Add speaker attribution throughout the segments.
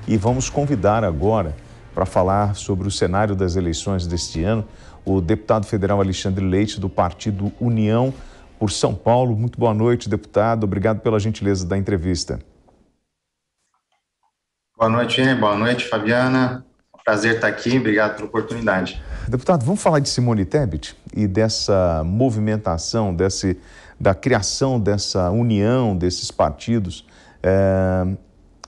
Speaker 1: e vamos convidar agora para falar sobre o cenário das eleições deste ano o deputado federal Alexandre Leite, do partido União por São Paulo. Muito boa noite, deputado. Obrigado pela gentileza da entrevista.
Speaker 2: Boa noite, boa noite, Fabiana. Prazer estar aqui, obrigado pela oportunidade.
Speaker 1: Deputado, vamos falar de Simone Tebet e dessa movimentação, da criação dessa união desses partidos.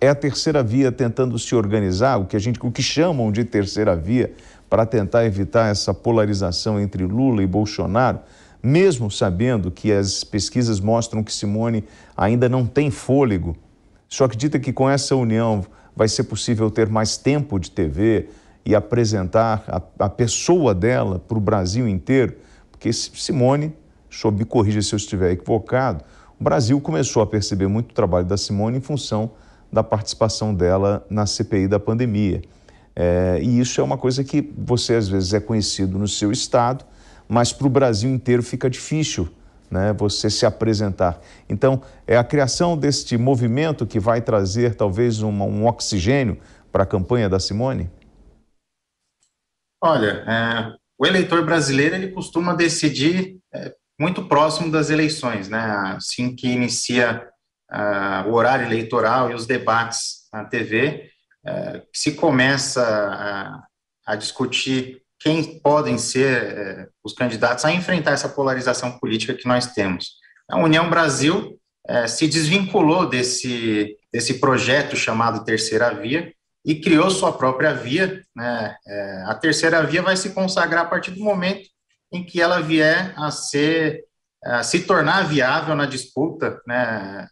Speaker 1: É a terceira via tentando se organizar, o que chamam de terceira via, para tentar evitar essa polarização entre Lula e Bolsonaro, mesmo sabendo que as pesquisas mostram que Simone ainda não tem fôlego. O senhor acredita que com essa união vai ser possível ter mais tempo de TV e apresentar a pessoa dela para o Brasil inteiro? Porque Simone, o senhor me corrija se eu estiver equivocado, o Brasil começou a perceber muito o trabalho da Simone em função da participação dela na CPI da pandemia. E isso é uma coisa que você às vezes é conhecido no seu estado, mas para o Brasil inteiro fica difícil, né, você se apresentar. Então, é a criação deste movimento que vai trazer talvez um oxigênio para a campanha da Simone?
Speaker 2: Olha, o eleitor brasileiro ele costuma decidir muito próximo das eleições, né? Assim que inicia o horário eleitoral e os debates na TV, se começa a discutir quem podem ser os candidatos a enfrentar essa polarização política que nós temos. A União Brasil se desvinculou desse projeto chamado Terceira Via e criou sua própria via, né? A terceira via vai se consagrar a partir do momento em que ela vier a se tornar viável na disputa, né,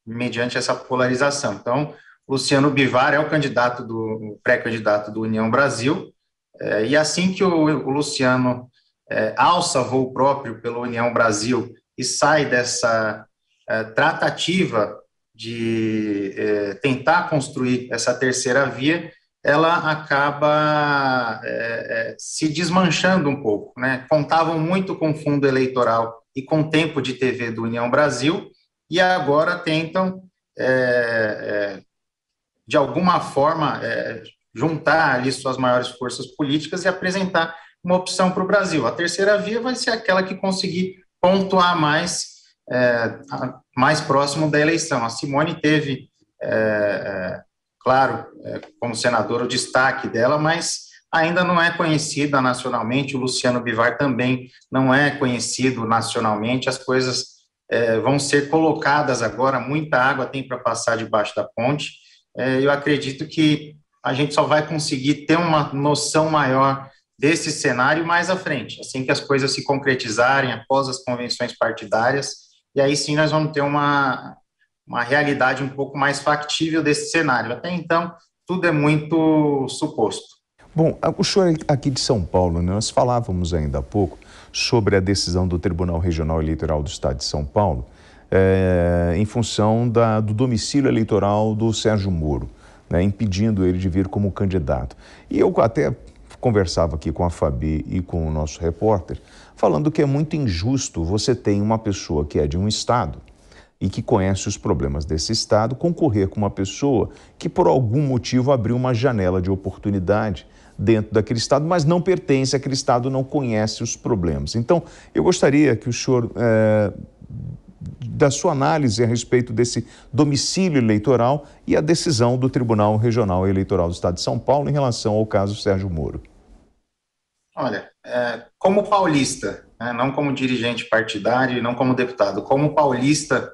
Speaker 2: mediante essa polarização. Então, Luciano Bivar é o pré-candidato do União Brasil, e assim que o Luciano alça voo próprio pela União Brasil e sai dessa tratativa de tentar construir essa terceira via, ela acaba se desmanchando um pouco, né? Contavam muito com fundo eleitoral e com tempo de TV do União Brasil, e agora tentam, de alguma forma, juntar ali suas maiores forças políticas e apresentar uma opção para o Brasil. A terceira via vai ser aquela que conseguir pontuar mais próximo da eleição. A Simone teve, claro, como senadora, o destaque dela, mas ainda não é conhecida nacionalmente. O Luciano Bivar também não é conhecido nacionalmente. As coisas vão ser colocadas agora, muita água tem para passar debaixo da ponte. Eu acredito que a gente só vai conseguir ter uma noção maior desse cenário mais à frente, assim que as coisas se concretizarem após as convenções partidárias, e aí sim nós vamos ter uma realidade um pouco mais factível desse cenário. Até então, tudo é muito suposto.
Speaker 1: Bom, o senhor aqui de São Paulo, né, nós falávamos ainda há pouco sobre a decisão do Tribunal Regional Eleitoral do Estado de São Paulo, em função do domicílio eleitoral do Sérgio Moro, né, impedindo ele de vir como candidato. E eu até conversava aqui com a Fabi e com o nosso repórter, falando que é muito injusto você ter uma pessoa que é de um estado e que conhece os problemas desse estado concorrer com uma pessoa que por algum motivo abriu uma janela de oportunidade dentro daquele estado, mas não pertence àquele estado, não conhece os problemas. Então, eu gostaria que o senhor, da sua análise a respeito desse domicílio eleitoral e a decisão do Tribunal Regional Eleitoral do Estado de São Paulo em relação ao caso Sérgio Moro.
Speaker 2: Olha, como paulista, né, não como dirigente partidário e não como deputado, como paulista,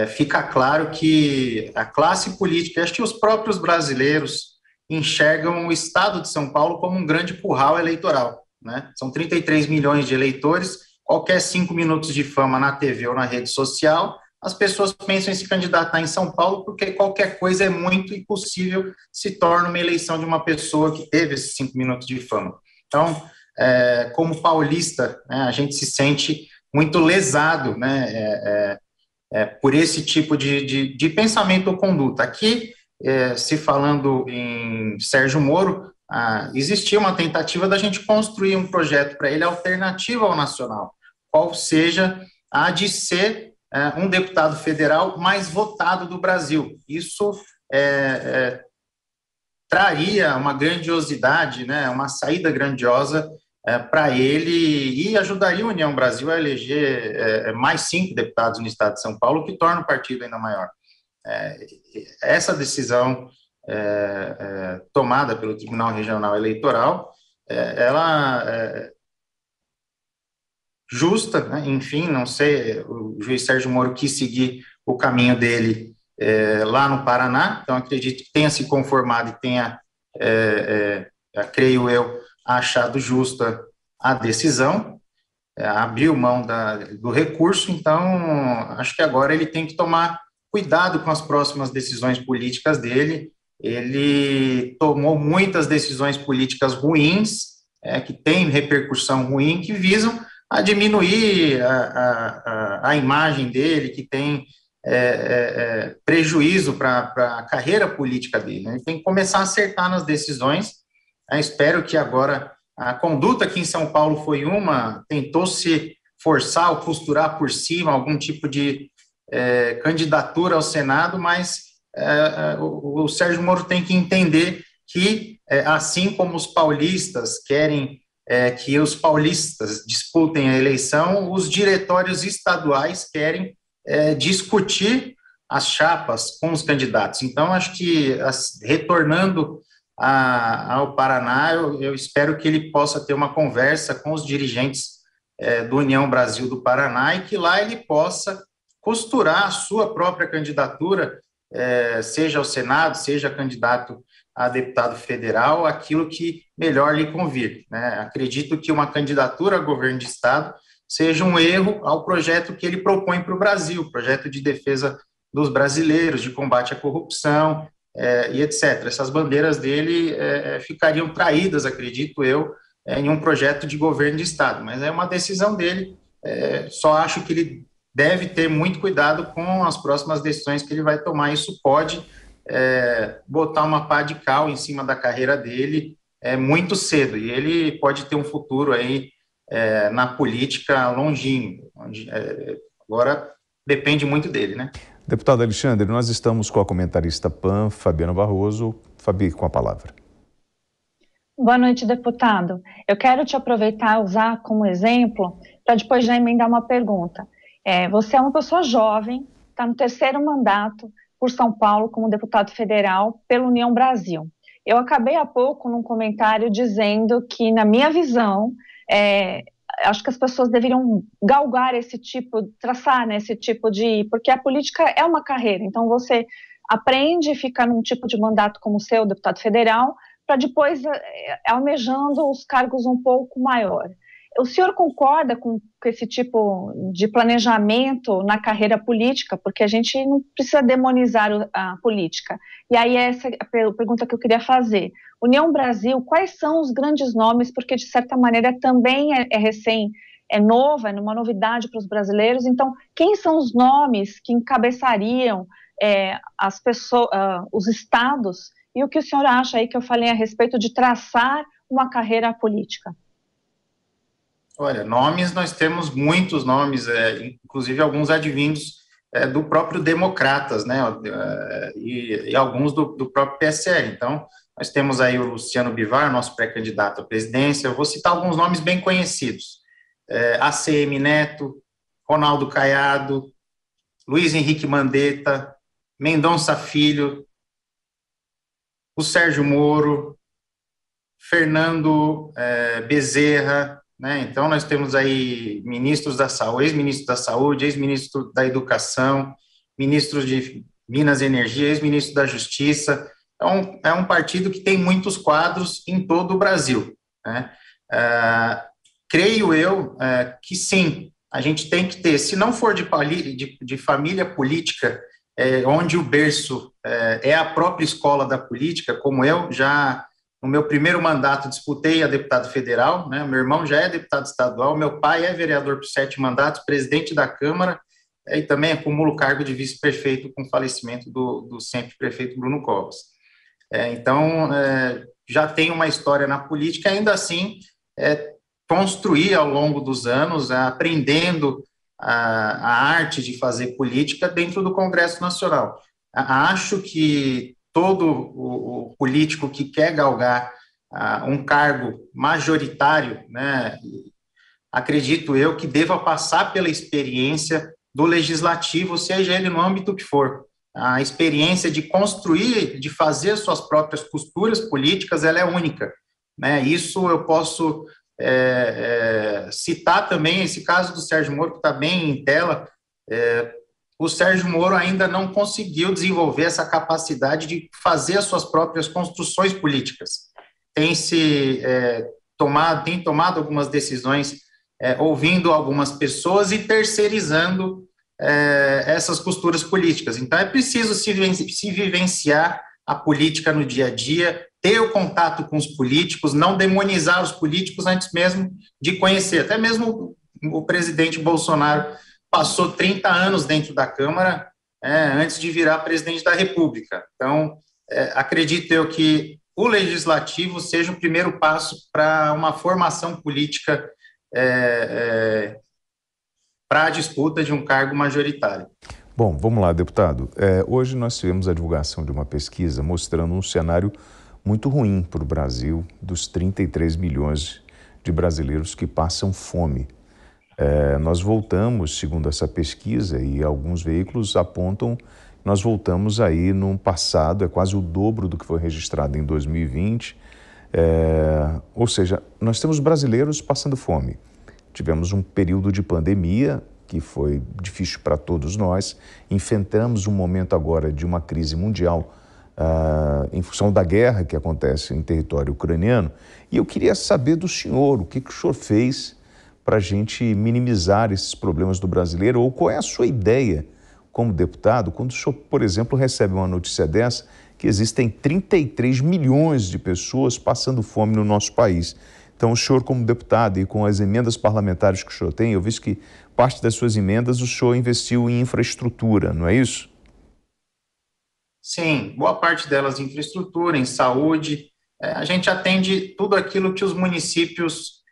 Speaker 2: fica claro que a classe política, acho que os próprios brasileiros enxergam o estado de São Paulo como um grande curral eleitoral, né? São 33 milhões de eleitores, qualquer 5 minutos de fama na TV ou na rede social, as pessoas pensam em se candidatar em São Paulo porque qualquer coisa é muito impossível, se torna uma eleição de uma pessoa que teve esses 5 minutos de fama. Então, como paulista, né, a gente se sente muito lesado, né, por esse tipo de pensamento ou conduta. Aqui, se falando em Sérgio Moro, existia uma tentativa da gente construir um projeto para ele alternativo ao nacional, qual seja a de ser um deputado federal mais votado do Brasil. Isso traria uma grandiosidade, né, uma saída grandiosa para ele e ajudaria a União Brasil a eleger mais 5 deputados no estado de São Paulo, o que torna o partido ainda maior. Essa decisão tomada pelo Tribunal Regional Eleitoral, ela justa, né? Enfim, não sei, o juiz Sérgio Moro quis seguir o caminho dele lá no Paraná, então acredito que tenha se conformado e tenha, creio eu, achado justa a decisão, abriu mão do recurso, então acho que agora ele tem que tomar cuidado com as próximas decisões políticas dele. Ele tomou muitas decisões políticas ruins, que têm repercussão ruim, que visam a diminuir a imagem dele, que tem prejuízo para a carreira política dele. Ele tem que começar a acertar nas decisões. Espero que agora a conduta aqui em São Paulo foi tentou se forçar ou costurar por cima algum tipo de candidatura ao Senado, mas o Sérgio Moro tem que entender que, assim como os paulistas querem que os paulistas disputem a eleição, os diretórios estaduais querem discutir as chapas com os candidatos. Então, acho que, retornando ao Paraná, eu espero que ele possa ter uma conversa com os dirigentes do União Brasil do Paraná e que lá ele possa costurar a sua própria candidatura, seja ao Senado, seja candidato a deputado federal, aquilo que melhor lhe convir, né? Acredito que uma candidatura a governo de estado seja um erro ao projeto que ele propõe para o Brasil, projeto de defesa dos brasileiros, de combate à corrupção, e etc. Essas bandeiras dele ficariam traídas, acredito eu, em um projeto de governo de estado, mas é uma decisão dele. Só acho que ele deve ter muito cuidado com as próximas decisões que ele vai tomar. Isso pode botar uma pá de cal em cima da carreira dele muito cedo, e ele pode ter um futuro aí na política longínquo. Agora depende muito dele, né?
Speaker 1: Deputado Alexandre, nós estamos com a comentarista PAN, Fabiana Barroso. Fabi, com a palavra.
Speaker 3: Boa noite, deputado. Eu quero te aproveitar e usar como exemplo para depois já emendar uma pergunta. Você é uma pessoa jovem, está no 3º mandato por São Paulo como deputado federal pela União Brasil. Eu acabei há pouco num comentário dizendo que, na minha visão, acho que as pessoas deveriam galgar esse tipo, traçar, né, esse tipo de... Porque a política é uma carreira, então você aprende, fica num tipo de mandato como o seu, deputado federal, para depois almejando os cargos um pouco maiores. O senhor concorda com esse tipo de planejamento na carreira política? Porque a gente não precisa demonizar a política. E aí essa é a pergunta que eu queria fazer. União Brasil, quais são os grandes nomes? Porque, de certa maneira, também é nova, é uma novidade para os brasileiros. Então, quem são os nomes que encabeçariam as pessoas, os estados? E o que o senhor acha aí que eu falei a respeito de traçar uma carreira política?
Speaker 2: Olha, nomes, nós temos muitos nomes, inclusive alguns advindos do próprio Democratas, né, e alguns do próprio PSL. Então, nós temos aí o Luciano Bivar, nosso pré-candidato à presidência. Eu vou citar alguns nomes bem conhecidos. ACM Neto, Ronaldo Caiado, Luiz Henrique Mandetta, Mendonça Filho, o Sérgio Moro, Fernando Bezerra, né? Então, nós temos aí ministros da saúde, ex-ministro da saúde, ex-ministro da educação, ministros de Minas e Energia, ex-ministro da Justiça. Então, é um partido que tem muitos quadros em todo o Brasil, né? Creio eu que sim, a gente tem que ter, se não for de família política, onde o berço é a própria escola da política, como eu já... No meu primeiro mandato, disputei a deputado federal, né? Meu irmão já é deputado estadual, meu pai é vereador por 7 mandatos, presidente da Câmara, e também acumulo o cargo de vice-prefeito com o falecimento do sempre prefeito Bruno Covas. Então, já tenho uma história na política, ainda assim, construí ao longo dos anos, aprendendo a arte de fazer política dentro do Congresso Nacional. Acho que todo o político que quer galgar um cargo majoritário, né, acredito eu que deva passar pela experiência do legislativo, seja ele no âmbito que for. A experiência de construir, de fazer suas próprias costuras políticas, ela é única, né? Isso eu posso citar também esse caso do Sérgio Moro, que está bem em tela. O Sérgio Moro ainda não conseguiu desenvolver essa capacidade de fazer as suas próprias construções políticas. Tem tomado algumas decisões ouvindo algumas pessoas e terceirizando essas costuras políticas. Então, é preciso se vivenciar a política no dia a dia, ter o contato com os políticos, não demonizar os políticos antes mesmo de conhecer. Até mesmo o presidente Bolsonaro passou 30 anos dentro da Câmara antes de virar presidente da República. Então, acredito eu que o legislativo seja o primeiro passo para uma formação política para a disputa de um cargo majoritário.
Speaker 1: Bom, vamos lá, deputado. Hoje nós tivemos a divulgação de uma pesquisa mostrando um cenário muito ruim para o Brasil, dos 33 milhões de brasileiros que passam fome. Nós voltamos, segundo essa pesquisa, e alguns veículos apontam, nós voltamos aí num passado, quase o dobro do que foi registrado em 2020. Ou seja, nós temos brasileiros passando fome. Tivemos um período de pandemia que foi difícil para todos nós. Enfrentamos um momento agora de uma crise mundial em função da guerra que acontece em território ucraniano. E eu queria saber do senhor, o que o senhor fez para a gente minimizar esses problemas do brasileiro, ou qual é a sua ideia como deputado, quando o senhor, por exemplo, recebe uma notícia dessa, que existem 33 milhões de pessoas passando fome no nosso país. Então, o senhor, como deputado, e com as emendas parlamentares que o senhor tem, eu vi que parte das suas emendas o senhor investiu em infraestrutura, não é isso?
Speaker 2: Sim, boa parte delas em infraestrutura, em saúde. A gente atende tudo aquilo que os municípios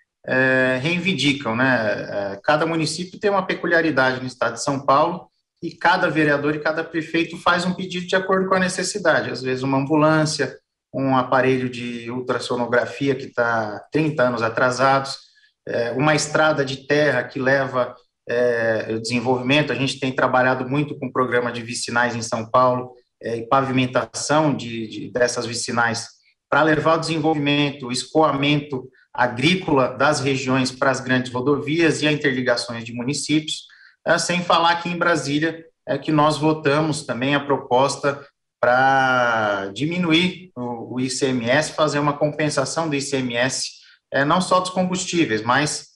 Speaker 2: reivindicam, né? Cada município tem uma peculiaridade no estado de São Paulo e cada vereador e cada prefeito faz um pedido de acordo com a necessidade. Às vezes uma ambulância, um aparelho de ultrassonografia que está 30 anos atrasados, uma estrada de terra que leva o desenvolvimento. A gente tem trabalhado muito com o programa de vicinais em São Paulo e pavimentação dessas vicinais para levar o desenvolvimento, o escoamento agrícola das regiões para as grandes rodovias e a interligações de municípios, sem falar que em Brasília que nós votamos também a proposta para diminuir o ICMS, fazer uma compensação do ICMS, não só dos combustíveis, mas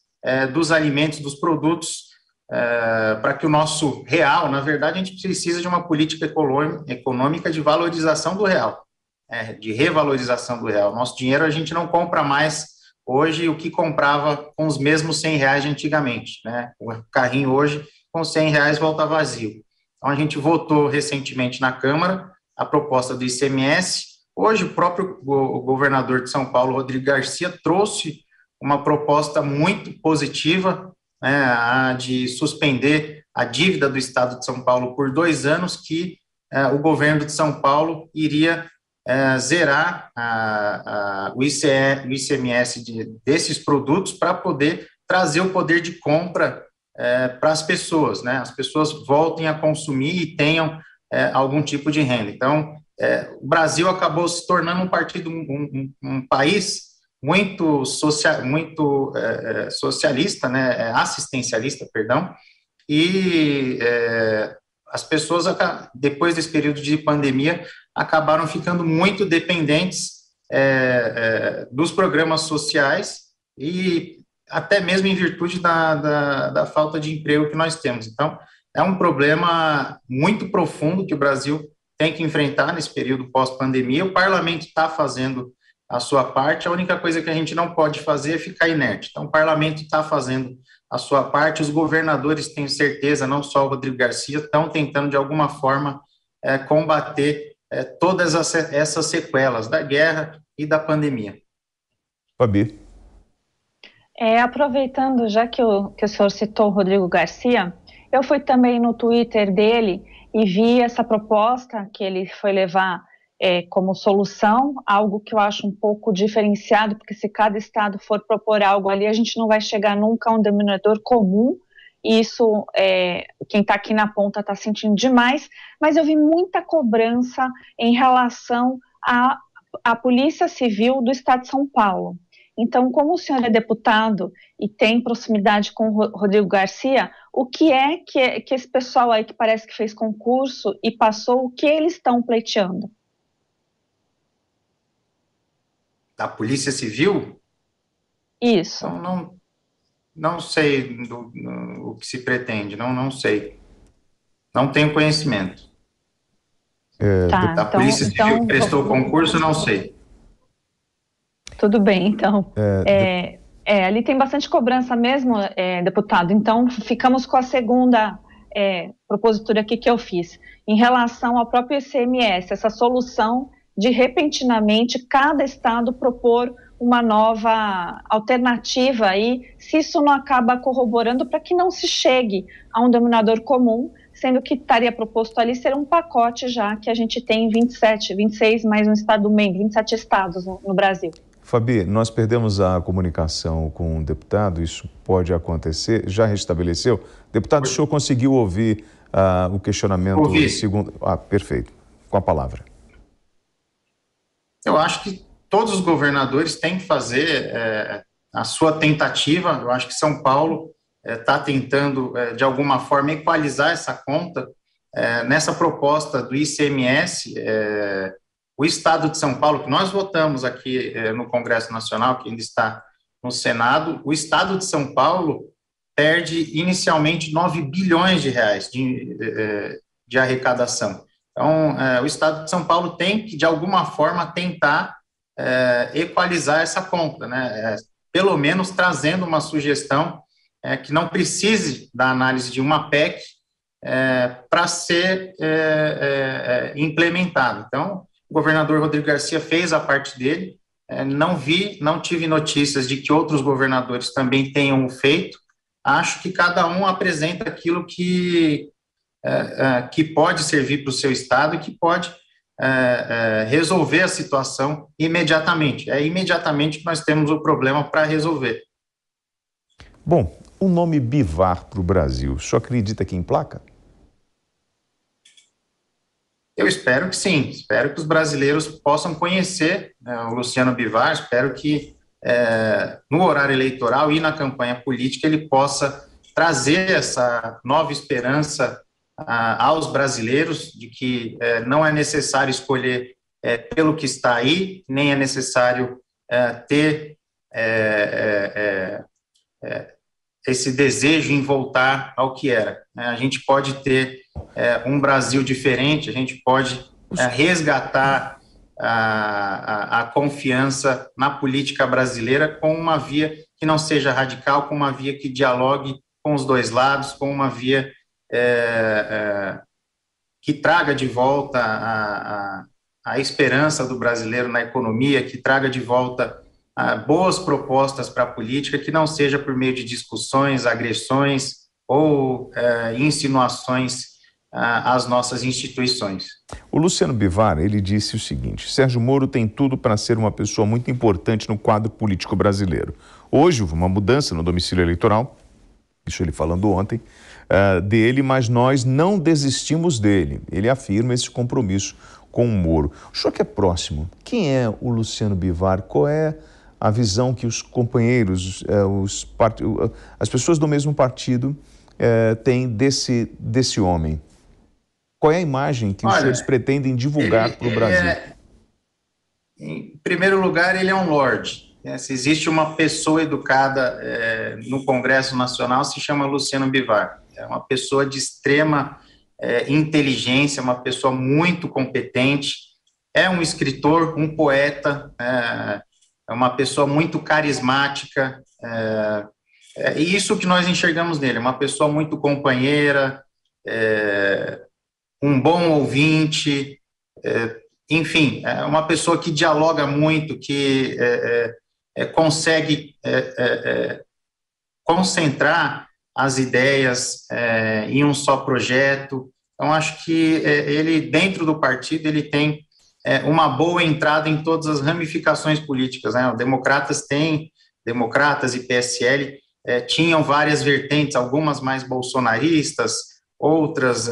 Speaker 2: dos alimentos, dos produtos, para que o nosso real, na verdade, a gente precisa de uma política econômica de valorização do real, de revalorização do real. Nosso dinheiro a gente não compra mais hoje o que comprava com os mesmos R$100 de antigamente, né? O carrinho hoje, com R$100 volta vazio. Então, a gente votou recentemente na Câmara a proposta do ICMS. Hoje, o próprio governador de São Paulo, Rodrigo Garcia, trouxe uma proposta muito positiva, né, de suspender a dívida do Estado de São Paulo por 2 anos, que o governo de São Paulo iria zerar o ICMS desses produtos para poder trazer o poder de compra para as pessoas, né? As pessoas voltem a consumir e tenham algum tipo de renda. Então, o Brasil acabou se tornando um país muito socialista, né? Assistencialista, perdão, e as pessoas, depois desse período de pandemia, acabaram ficando muito dependentes dos programas sociais e até mesmo em virtude da falta de emprego que nós temos. Então, é um problema muito profundo que o Brasil tem que enfrentar nesse período pós-pandemia. O parlamento está fazendo a sua parte, a única coisa que a gente não pode fazer é ficar inerte. Então, o parlamento está fazendo a sua parte, os governadores, tenho certeza, não só o Rodrigo Garcia, estão tentando, de alguma forma, combater todas essas sequelas da guerra e da pandemia.
Speaker 1: Fabi.
Speaker 3: Aproveitando, já que o senhor citou o Rodrigo Garcia, eu fui também no Twitter dele e vi essa proposta que ele foi levar como solução, algo que eu acho um pouco diferenciado, porque se cada estado for propor algo ali, a gente não vai chegar nunca a um denominador comum, e isso, quem está aqui na ponta está sentindo demais, mas eu vi muita cobrança em relação à Polícia Civil do Estado de São Paulo. Então, como o senhor é deputado e tem proximidade com o Rodrigo Garcia, o que é que esse pessoal aí que parece que fez concurso e passou, o que eles estão pleiteando?
Speaker 2: Da Polícia Civil?
Speaker 3: Isso.
Speaker 2: Então, não sei o que se pretende, não sei. Não tenho conhecimento.
Speaker 3: Tá,
Speaker 2: da Polícia Civil que prestou concurso, não sei.
Speaker 3: Tudo bem, então. Ali tem bastante cobrança mesmo, deputado. Então, ficamos com a segunda propositura aqui que eu fiz. Em relação ao próprio ICMS, essa solução de, repentinamente, cada estado propor uma nova alternativa aí, se isso não acaba corroborando para que não se chegue a um denominador comum, sendo que estaria proposto ali ser um pacote já que a gente tem 27, 26, mais um estado do meio, 27 estados no Brasil.
Speaker 1: Fabi, nós perdemos a comunicação com o deputado, isso pode acontecer, já restabeleceu? Deputado, o senhor conseguiu ouvir o questionamento?
Speaker 2: Ouvi.
Speaker 1: Perfeito, com a palavra.
Speaker 2: Eu acho que todos os governadores têm que fazer a sua tentativa. Eu acho que São Paulo está tentando, de alguma forma, equalizar essa conta. Nessa proposta do ICMS, o Estado de São Paulo, que nós votamos aqui no Congresso Nacional, que ainda está no Senado, o Estado de São Paulo perde inicialmente 9 bilhões de reais de arrecadação. Então, o Estado de São Paulo tem que, de alguma forma, tentar equalizar essa conta, né? Pelo menos trazendo uma sugestão que não precise da análise de uma PEC para ser implementado. Então, o governador Rodrigo Garcia fez a parte dele, não tive notícias de que outros governadores também tenham feito. Acho que cada um apresenta aquilo que pode servir para o seu estado e que pode resolver a situação imediatamente. É imediatamente que nós temos o problema para resolver.
Speaker 1: Bom, o nome Bivar para o Brasil, o senhor acredita que emplaca?
Speaker 2: Eu espero que sim, espero que os brasileiros possam conhecer o Luciano Bivar, espero que no horário eleitoral e na campanha política ele possa trazer essa nova esperança aos brasileiros de que não é necessário escolher pelo que está aí, nem é necessário ter esse desejo em voltar ao que era. A gente pode ter um Brasil diferente, a gente pode resgatar a confiança na política brasileira com uma via que não seja radical, com uma via que dialogue com os dois lados, com uma via que traga de volta a esperança do brasileiro na economia, que traga de volta boas propostas para a política, que não seja por meio de discussões, agressões ou insinuações às nossas instituições.
Speaker 1: O Luciano Bivar, ele disse o seguinte: Sérgio Moro tem tudo para ser uma pessoa muito importante no quadro político brasileiro. Hoje houve uma mudança no domicílio eleitoral, isso ele falando ontem, dele, mas nós não desistimos dele. Ele afirma esse compromisso com o Moro. O senhor que é próximo, quem é o Luciano Bivar? Qual é a visão que os companheiros, as pessoas do mesmo partido têm desse homem? Qual é a imagem que os senhores pretendem divulgar para o Brasil?
Speaker 2: Em primeiro lugar, ele é um lorde. Se existe uma pessoa educada no Congresso Nacional, se chama Luciano Bivar. É uma pessoa de extrema inteligência, uma pessoa muito competente, é um escritor, um poeta, é uma pessoa muito carismática, e isso que nós enxergamos nele, uma pessoa muito companheira, um bom ouvinte, enfim, é uma pessoa que dialoga muito, que consegue concentrar as ideias em um só projeto. Então, acho que ele, dentro do partido, ele tem uma boa entrada em todas as ramificações políticas, né? Democratas e PSL tinham várias vertentes, algumas mais bolsonaristas, outras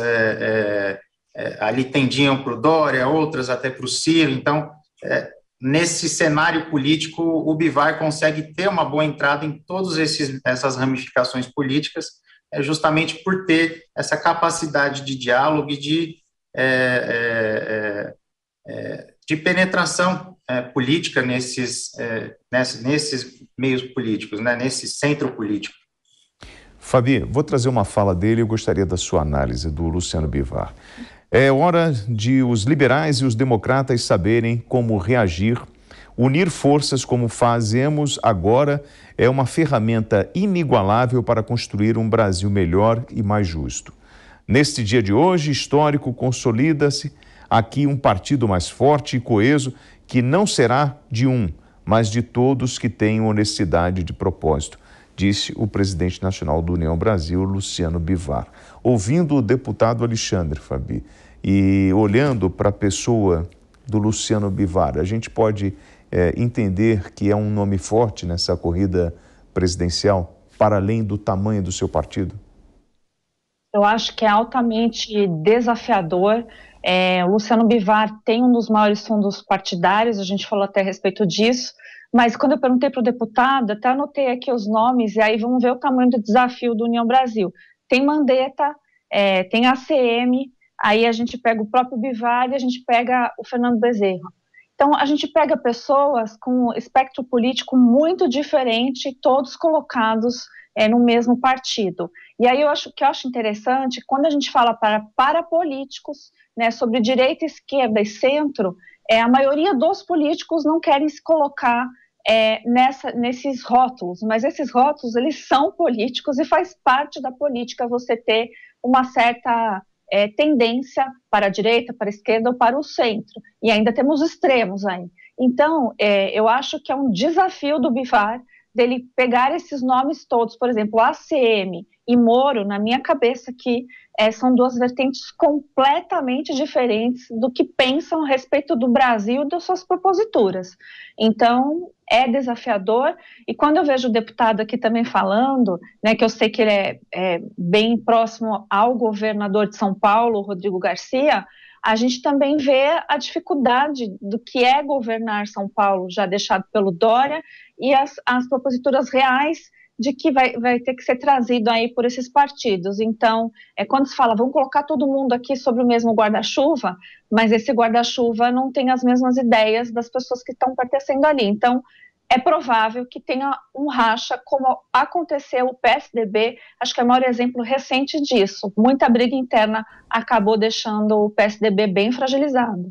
Speaker 2: ali tendiam para o Dória, outras até para o Ciro. Então, nesse cenário político, o Bivar consegue ter uma boa entrada em todas essas ramificações políticas, justamente por ter essa capacidade de diálogo e de penetração política nesses meios políticos, né, nesse centro político.
Speaker 1: Fabi, vou trazer uma fala dele, eu gostaria da sua análise, do Luciano Bivar. É hora de os liberais e os democratas saberem como reagir. Unir forças como fazemos agora é uma ferramenta inigualável para construir um Brasil melhor e mais justo. Neste dia de hoje, histórico, consolida-se aqui um partido mais forte e coeso, que não será de um, mas de todos que tenham honestidade de propósito, disse o presidente nacional do União Brasil, Luciano Bivar. Ouvindo o deputado Alexandre, Fabi, e olhando para a pessoa do Luciano Bivar, a gente pode entender que é um nome forte nessa corrida presidencial, para além do tamanho do seu partido?
Speaker 3: Eu acho que é altamente desafiador. O Luciano Bivar tem um dos maiores fundos partidários, a gente falou até a respeito disso, mas quando eu perguntei para o deputado, até anotei aqui os nomes, e aí vamos ver o tamanho do desafio do União Brasil. Tem Mandetta, tem ACM, aí a gente pega o próprio Bivar e a gente pega o Fernando Bezerra. Então, a gente pega pessoas com espectro político muito diferente, todos colocados no mesmo partido. E aí eu acho interessante, quando a gente fala para políticos, né, sobre direita, esquerda e centro, a maioria dos políticos não querem se colocar nesses rótulos, mas esses rótulos, eles são políticos e faz parte da política você ter uma certa tendência para a direita, para a esquerda ou para o centro. E ainda temos extremos aí. Então, eu acho que é um desafio do Bivar dele pegar esses nomes todos, por exemplo, ACM e Moro, na minha cabeça, que são duas vertentes completamente diferentes do que pensam a respeito do Brasil e das suas proposituras. Então, é desafiador, e quando eu vejo o deputado aqui também falando, né, que eu sei que ele é bem próximo ao governador de São Paulo, Rodrigo Garcia, a gente também vê a dificuldade do que é governar São Paulo, já deixado pelo Dória, e as proposituras reais de que vai ter que ser trazido aí por esses partidos. Então, quando se fala, vamos colocar todo mundo aqui sobre o mesmo guarda-chuva, mas esse guarda-chuva não tem as mesmas ideias das pessoas que estão pertencendo ali. Então, é provável que tenha um racha, como aconteceu o PSDB, acho que é o maior exemplo recente disso. Muita briga interna acabou deixando o PSDB bem fragilizado.